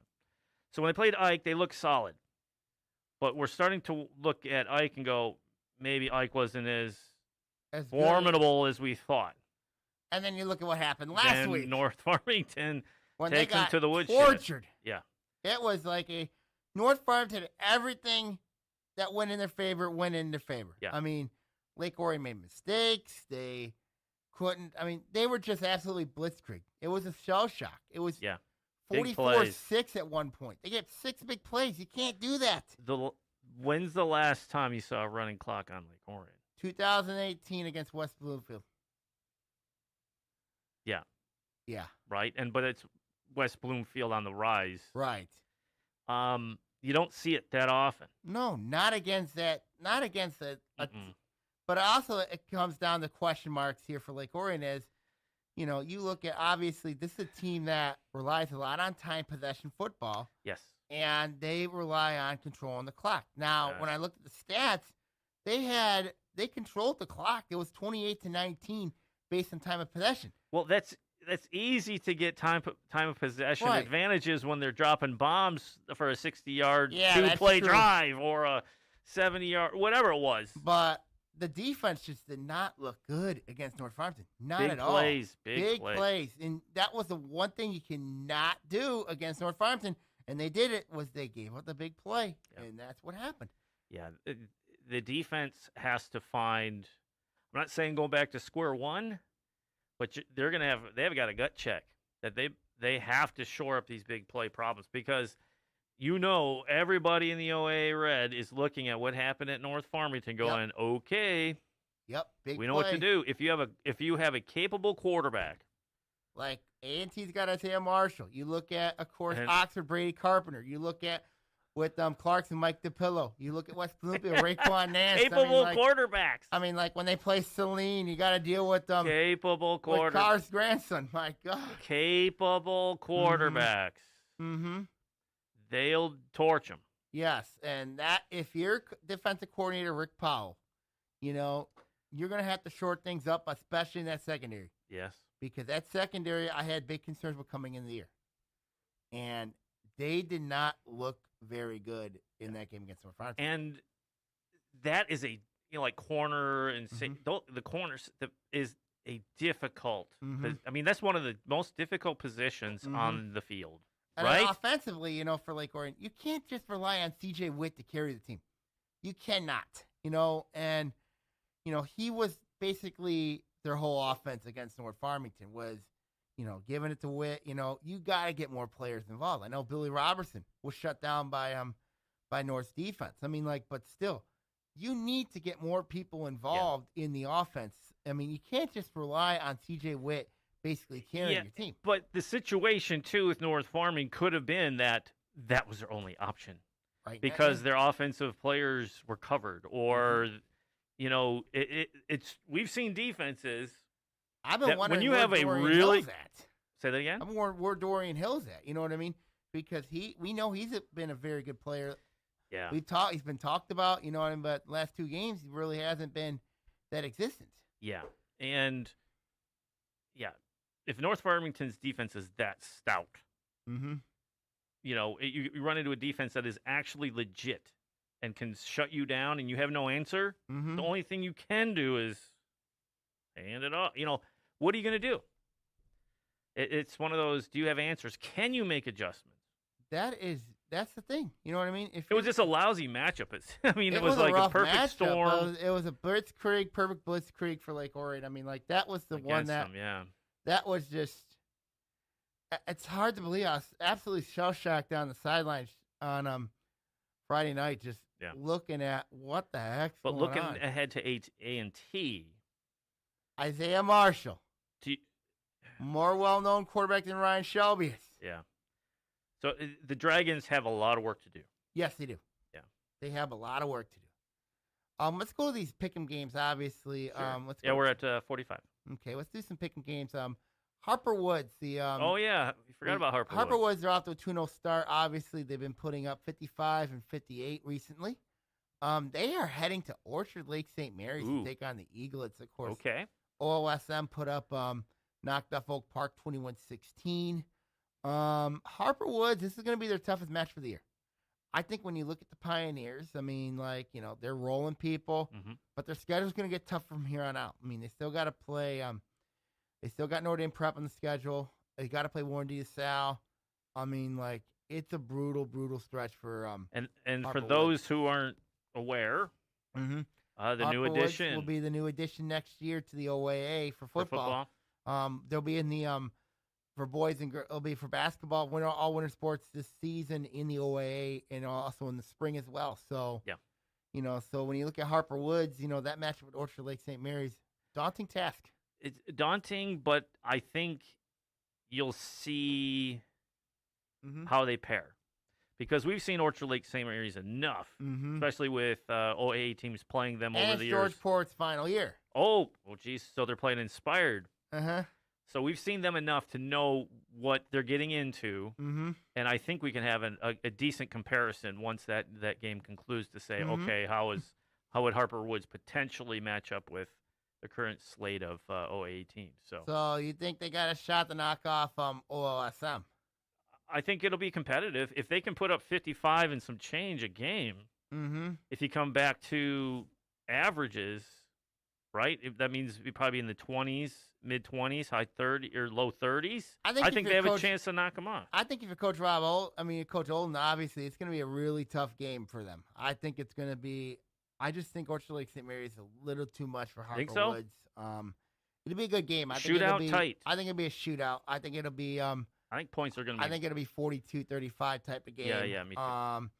So when they played Ike, they looked solid. But we're starting to look at Ike and go, maybe Ike wasn't as formidable as we thought. And then you look at what happened last week. North Farmington when takes they got them to the woodshed. Tortured. Yeah. It was like a North Farmington, everything that went in their favor. Yeah. I mean, Lake Orion made mistakes. They couldn't. I mean, they were just absolutely blitzkrieg. It was a shell shock. It was 44-6 at one point. They get 6 big plays. You can't do that. When's the last time you saw a running clock on Lake Orion? 2018 against West Bloomfield. Yeah. Yeah. Right? But it's West Bloomfield on the rise. Right. You don't see it that often. No, not against that. Not against a but also it comes down to question marks here for Lake Orion is, you look at, obviously, this is a team that relies a lot on time possession football. Yes. And they rely on controlling the clock. Now, when I looked at the stats, they controlled the clock. It was 28-19 based on time of possession. Well, that's easy to get time of possession advantages when they're dropping bombs for a 60-yard two-play drive or a 70-yard, whatever it was. But the defense just did not look good against North Farmington. Not at all. Big plays. And that was the one thing you cannot do against North Farmington. And they did it, was they gave up the big play. Yep. And that's what happened. Yeah. The defense has to find, I'm not saying go back to square one, but they've got a gut check that they have to shore up these big play problems because everybody in the OA Red is looking at what happened at North Farmington going, okay, big we know play. what to do. If you have a capable quarterback. Like A&T's got Isaiah Marshall. You look at, of course, Oxford, Brady Carpenter. You look at with Clarkson, Mike DePillo. You look at West Bloomfield, Raekwon Nance. Capable quarterbacks. I mean, like when they play Celine, you got to deal with capable quarterbacks. With Carr's grandson. My God. Capable quarterbacks. Mm-hmm. They'll torch them. Yes, and that if you're defensive coordinator Rick Powell, you're going to have to short things up, especially in that secondary. Yes. Because that secondary, I had big concerns with coming in the year. And they did not look very good in that game against North Farmington. And that is a, like corner and the corners is a difficult. I mean, that's one of the most difficult positions on the field. And right? Offensively, for Lake Orion, you can't just rely on C.J. Witt to carry the team. You cannot, and, he was basically their whole offense against North Farmington was, giving it to Witt. You got to get more players involved. I know Billy Robertson was shut down by North's defense. I mean, but still, you need to get more people involved in the offense. I mean, you can't just rely on C.J. Witt basically carrying your team. But the situation, too, with North Farming could have been that was their only option. Right. Because their offensive players were covered or, it's we've seen defenses. I've been wondering when you where have Dorian a really Hill's at. Say that again? I'm wondering where Dorian Hill's at. You know what I mean? Because we know he's been a very good player. Yeah. He's been talked about, you know what I mean? But last 2 games, he really hasn't been that existent. Yeah. And, if North Farmington's defense is that stout, you run into a defense that is actually legit and can shut you down and you have no answer, the only thing you can do is hand it off. What are you going to do? It's one of those, do you have answers? Can you make adjustments? That's the thing. You know what I mean? It was just a lousy matchup. It was like a perfect matchup. storm. It was a blitzkrieg, perfect blitzkrieg for Lake Orion. I mean, that was the one that that was just. It's hard to believe. I was absolutely shell-shocked down the sidelines on Friday night, just looking at what the heck's going on. But looking ahead to A&T, Isaiah Marshall, more well-known quarterback than Ryan Shelby is. Yeah. So the Dragons have a lot of work to do. Yes, they do. Yeah. They have a lot of work to do. Let's go to these pick'em games, obviously. Sure. We're at 45. Okay, let's do some pick'em games. Harper Woods, oh yeah, you forgot about Harper. Harper Woods are off to a 2-0 start. Obviously, they've been putting up 55 and 58 recently. They are heading to Orchard Lake St. Mary's to take on the Eaglets, of course. Okay. OLSM put up knocked off Oak Park 21-16. Harper Woods, this is going to be their toughest match for the year. I think when you look at the Pioneers, I mean, like, you know, they're rolling people, but their schedule's going to get tough from here on out. I mean, they still got to play. They still got Notre Dame Prep on the schedule. They got to play Warren De La Salle. I mean, like, it's a brutal stretch for and Harper for those Woods. who aren't aware, the Harper new Woods addition will be the new addition next year to the OAA for football. They'll be in the for boys and girls. It'll be for basketball, all winter sports this season in the OAA and also in the spring as well. So yeah, you know, so when you look at Harper Woods, you know, that matchup with Orchard Lake St. Mary's, daunting task. It's daunting, but I think you'll see how they pair. Because we've seen Orchard Lake St. Mary's enough, especially with OAA teams playing them over the years. And George Port's final year. Oh, well, geez. So they're playing Inspired. Uh-huh. So we've seen them enough to know what they're getting into. And I think we can have a decent comparison once that game concludes to say, okay, how would Harper Woods potentially match up with the current slate of OAA teams? So you think they got a shot to knock off OLSM? I think it'll be competitive. If they can put up 55 and some change a game, if you come back to averages, right? That means we'd probably be in the 20s, mid-20s, high 30s, or low 30s. I think they have a chance to knock them off. I think if you're Coach Coach Olden, obviously, it's going to be a really tough game for them. I think it's going to be – I just think Orchard Lake St. Mary's is a little too much for Harper Woods. It'll be a good game. Shootout tight. I think it'll be a shootout. I think it'll be I think points are going to be. I think it'll be 42-35 type of game. Yeah, me too.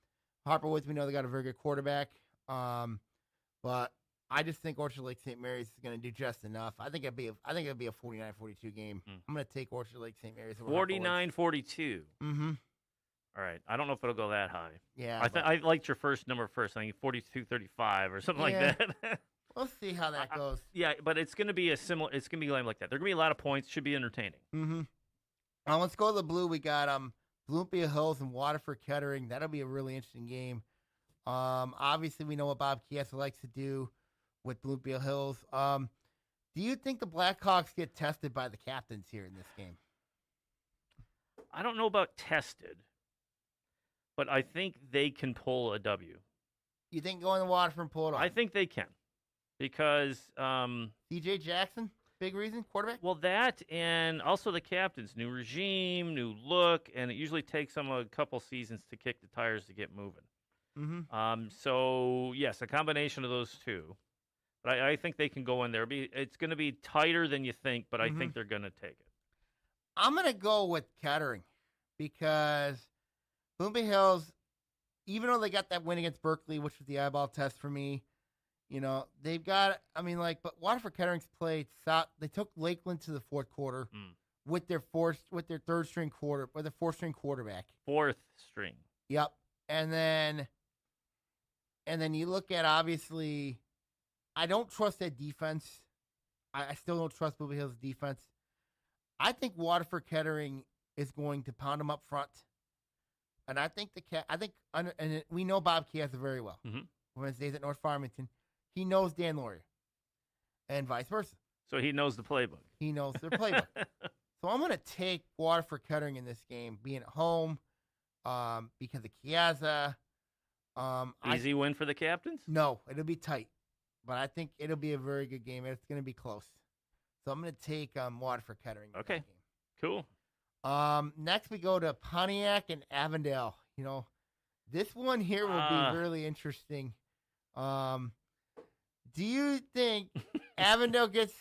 Harper Woods, we know they got a very good quarterback. But I just think Orchard Lake St. Mary's is going to do just enough. I think it'll be a 49-42 game. I'm going to take Orchard Lake St. Mary's. 49-42. All right. I don't know if it'll go that high. Yeah. I liked your first number first. I think 42-35 or something like that. We'll see how that goes. Yeah, but it's going to be it's going to be a game like that. There are going to be a lot of points. Should be entertaining. Let's go to the blue. We got Bloomfield Hills and Waterford Kettering. That'll be a really interesting game. Obviously, we know what Bob Chiesa likes to do with Bloomfield Hills. Do you think the Blackhawks get tested by the captains here in this game? I don't know about tested, but I think they can pull a W. You think going to Waterford and pull it off? I think they can because DJ Jackson? Big reason, quarterback? Well, that and also the captains. New regime, new look, and it usually takes them a couple seasons to kick the tires to get moving. So, yes, a combination of those two. But I think they can go in there. It's going to be tighter than you think, but I think they're going to take it. I'm going to go with Kettering because Bloomfield Hills, even though they got that win against Berkeley, which was the eyeball test for me, you know, they've got, but Waterford Kettering's played, they took Lakeland to the fourth quarter with their fourth string quarterback. Fourth string. Yep. And then you look at, obviously, I don't trust that defense. I still don't trust Bloomfield Hills' defense. I think Waterford Kettering is going to pound them up front. And I think and we know Bob Chiesa very well. When he stays at North Farmington, he knows Dan Laurier, and vice versa. So he knows the playbook. He knows their playbook. So I'm going to take Waterford Kettering in this game, being at home, because of Chiesa. Easy win for the captains? No, it'll be tight, but I think it'll be a very good game. It's going to be close. So I'm going to take Waterford Kettering. Okay, cool. Next we go to Pontiac and Avondale. You know, this one here will be really interesting. Do you think Avondale gets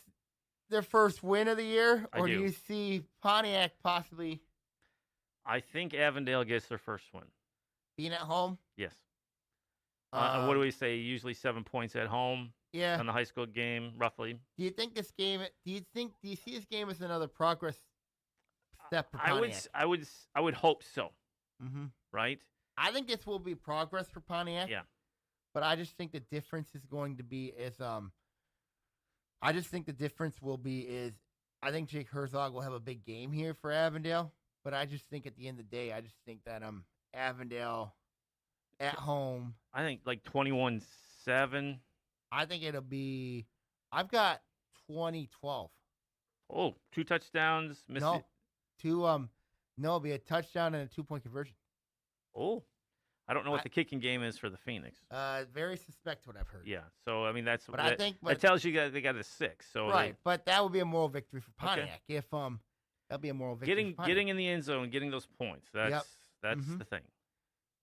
their first win of the year, or do you see Pontiac possibly? I think Avondale gets their first win. Being at home? Yes. What do we say? Usually 7 points at home. Yeah. On the high school game, roughly. Do you think this game? Do you see this game as another progress step for Pontiac? I would hope so. Right. I think this will be progress for Pontiac. Yeah. But I just think the difference is going to be I I think Jake Herzog will have a big game here for Avondale, but I just think at the end of the day, I just think that Avondale at home. I think like 21-7. I think it'll be. I've got 20-12. Oh, 2 touchdowns. No, it'll be a touchdown and a 2-point conversion. Oh, I don't know what the kicking game is for the Phoenix. Very suspect what I've heard. Yeah, so I mean that tells you they got a 6. So right, but that would be a moral victory for Pontiac if that'd be a moral victory. Getting in the end zone, getting those points. That's the thing.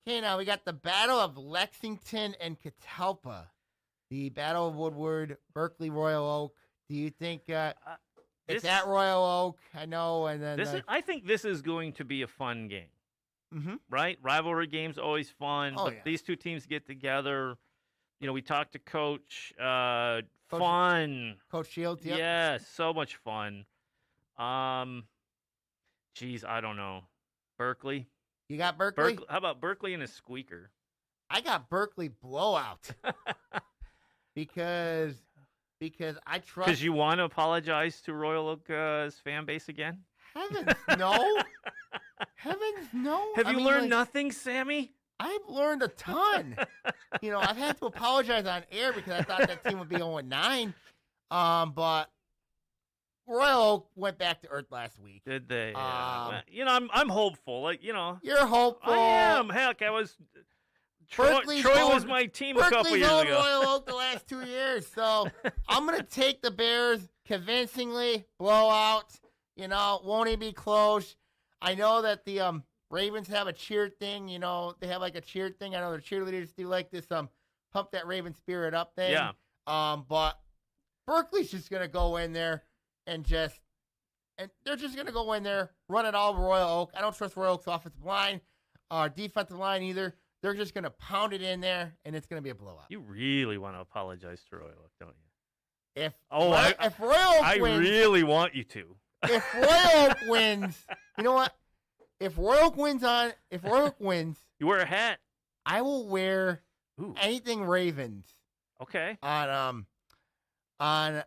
Okay, now we got the Battle of Lexington and Catalpa, the Battle of Woodward, Berkeley, Royal Oak. Do you think it's at Royal Oak? I know, and then I think this is going to be a fun game. Mm-hmm. Right? Rivalry games always fun. These two teams get together. You know, we talked to Coach. Fun. Coach Shields, yep. Yeah, so much fun. Geez, I don't know. Berkeley? You got Berkeley? How about Berkeley and a squeaker? I got Berkeley blowout. because I trust. Because you want to apologize to Royal Oak's fan base again? Heavens, no. Heavens, no. Have you learned nothing, Sammy? I've learned a ton. I've had to apologize on air because I thought that team would be 0-9. But Royal Oak went back to earth last week. Did they? I'm hopeful. You're hopeful. I am. Heck, I was. Troy was my team a couple years ago. Royal Oak the last 2 years. So I'm going to take the Bears convincingly. Blowout. Won't even be close. I know that the Ravens have a cheer thing. They have like a cheer thing. I know their cheerleaders do like this pump that Raven spirit up thing. Yeah. But Berkeley's just gonna go in there and they're just gonna go in there, run it all Royal Oak. I don't trust Royal Oak's offensive line or defensive line either. They're just gonna pound it in there, and it's gonna be a blowout. You really want to apologize to Royal Oak, don't you? If Royal Oak wins, I really want you to. If Royal Oak wins, you know what? If Royal Oak wins, you wear a hat. I will wear anything Ravens. Okay. On a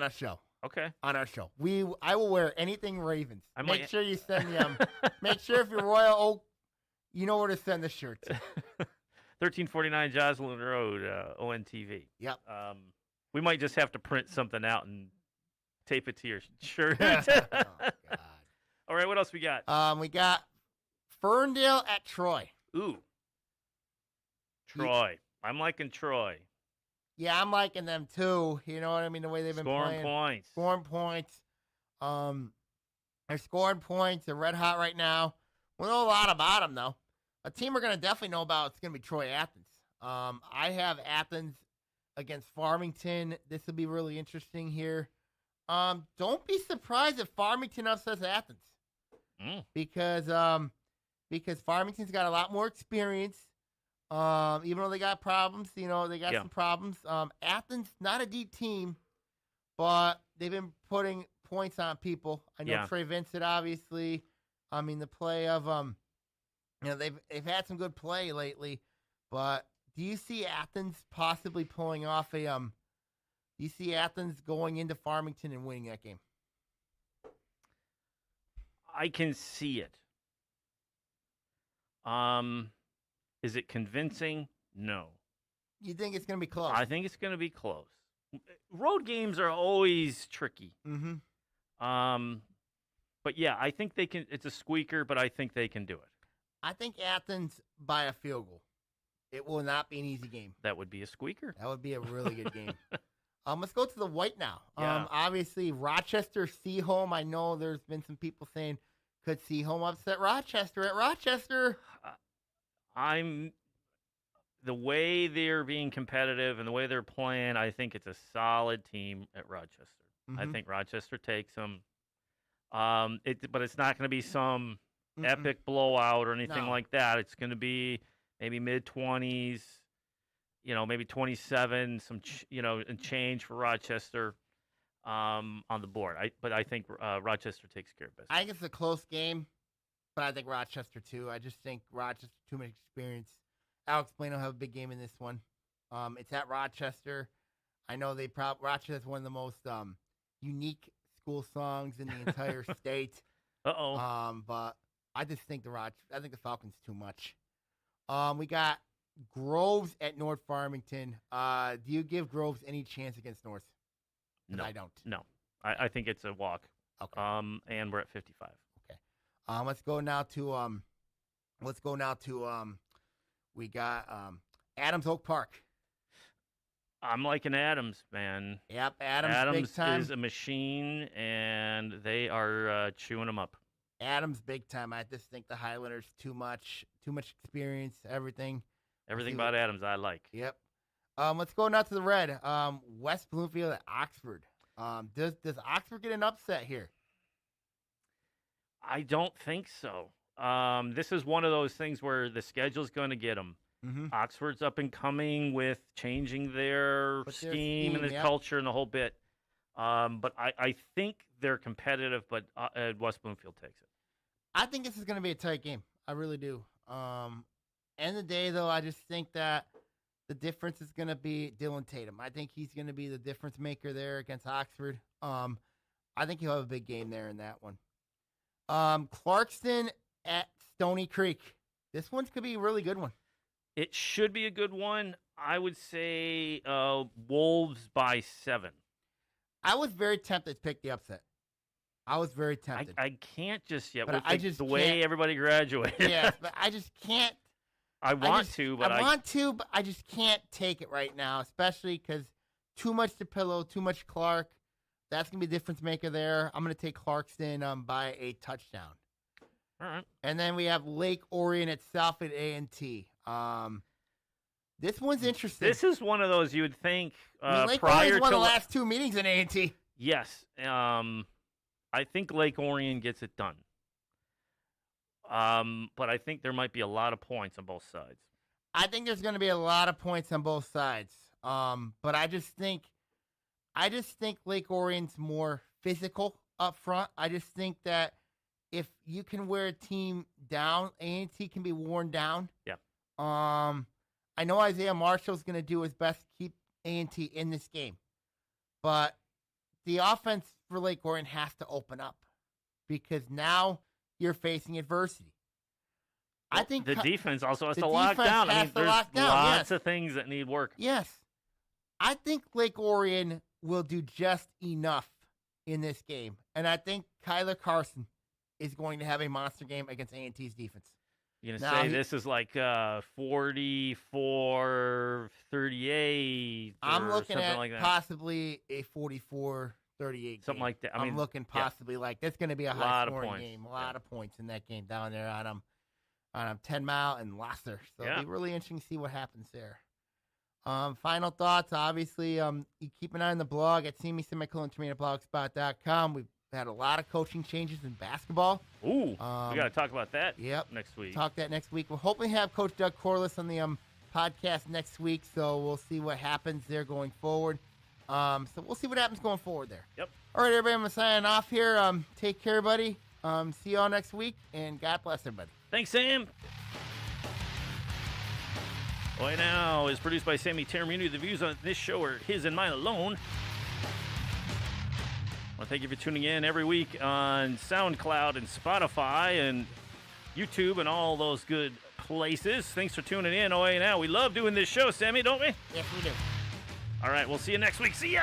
show. Okay. On our show, I will wear anything Ravens. Make sure you send me make sure if you're Royal Oak, you know where to send the shirt to. 1349 Joslyn Road, ONTV. Yep. We might just have to print something out and tape it to your shirt. Oh, God. All right, what else we got? We got Ferndale at Troy. Ooh. Troy. I'm liking Troy. Yeah, I'm liking them too. You know what I mean? The way they've been playing. Scoring points. They're scoring points. They're red hot right now. We know a lot about them, though. A team we're going to definitely know about is going to be Troy Athens. I have Athens against Farmington. This will be really interesting here. Don't be surprised if Farmington upsets Athens. Because Farmington's got a lot more experience. Even though they got problems, they got some problems. Athens, not a deep team, but they've been putting points on people. I know Trey Vincent, obviously. I mean, the play of they've had some good play lately. But do you see Athens possibly pulling off a Do you see Athens going into Farmington and winning that game? I can see it. Is it convincing? No. You think it's going to be close? I think it's going to be close. Road games are always tricky. Mm-hmm. But yeah, I think they can. It's a squeaker, but I think they can do it. I think Athens by a field goal. It will not be an easy game. That would be a squeaker. That would be a really good game. Let's go to the white now. Yeah. Obviously, Rochester, Seaholm. I know there's been some people saying, could Seaholm upset Rochester at Rochester? The way they're being competitive and the way they're playing, I think it's a solid team at Rochester. Mm-hmm. I think Rochester takes them. But it's not going to be some epic blowout or anything like that. It's going to be maybe mid-20s, maybe 27, and change for Rochester on the board. But I think Rochester takes care of business. I think it's a close game, but I think Rochester too. I just think Rochester too much experience. Alex Blaine will have a big game in this one. It's at Rochester. I know Rochester is one of the most unique school songs in the entire state. But I just think the Falcons too much. We got Groves at North Farmington. Do you give Groves any chance against North? No, I don't. No, I think it's a walk. Okay. And we're at 55. Okay. Let's go now to we got Adams Oak Park. I'm liking Adams, man. Yep, Adams big time. Is a machine, and they are chewing them up. Adams big time. I just think the Highlanders too much experience, everything. Everything about Adams I like. Yep. Let's go now to the red. West Bloomfield at Oxford. Does Oxford get an upset here? I don't think so. This is one of those things where the schedule's going to get them. Mm-hmm. Oxford's up and coming with changing their scheme and the culture and the whole bit. But I think they're competitive, but West Bloomfield takes it. I think this is going to be a tight game. I really do. End of the day, though, I just think that the difference is going to be Dylan Tatum. I think he's going to be the difference maker there against Oxford. I think he'll have a big game there in that one. Clarkston at Stony Creek. This one's could be a really good one. It should be a good one. I would say Wolves by 7. I was very tempted to pick the upset. I was very tempted. I can't just yet. But the way everybody graduated. Yes, but I just can't. I want to, but I just can't take it right now, especially because too much DePillo, too much Clark. That's going to be the difference maker there. I'm going to take Clarkston by a touchdown. All right. And then we have Lake Orion at Southwood A&T. This one's interesting. This is one of those you would think Lake Orion's won the last 2 meetings in A&T. Yes. I think Lake Orion gets it done. But I think there might be a lot of points on both sides. I think there's going to be a lot of points on both sides. But I just think Lake Orion's more physical up front. I just think that if you can wear a team down, A&T can be worn down. Yeah. I know Isaiah Marshall's going to do his best to keep A&T in this game. But the offense for Lake Orion has to open up because now you're facing adversity. Well, I think the defense also has to lock down. There's lots of things that need work. Yes. I think Lake Orion will do just enough in this game. And I think Kyler Carson is going to have a monster game against A&T's defense. You're going to say this is like 44-38 I'm looking at like that. Possibly a 44-38 something like that. I'm looking possibly like that's going to be a high-scoring game. A lot of points in that game down there on 10 Mile and Lasser. So it'll be really interesting to see what happens there. Final thoughts, obviously, you keep an eye on the blog at see-me-blogspot.com. We've had a lot of coaching changes in basketball. Ooh, we got to talk about that next week. Talk that next week. We'll hopefully have Coach Doug Corliss on the podcast next week, so we'll see what happens there going forward. So we'll see what happens going forward there. Yep. All right, everybody, I'm going to sign off here. Take care, buddy. See you all next week, and God bless everybody. Thanks, Sam. Oi Now is produced by Sammy Taramini. The views on this show are his and mine alone. I want to thank you for tuning in every week on SoundCloud and Spotify and YouTube and all those good places. Thanks for tuning in. Oi Now. We love doing this show, Sammy, don't we? Yes, we do. All right, we'll see you next week. See ya!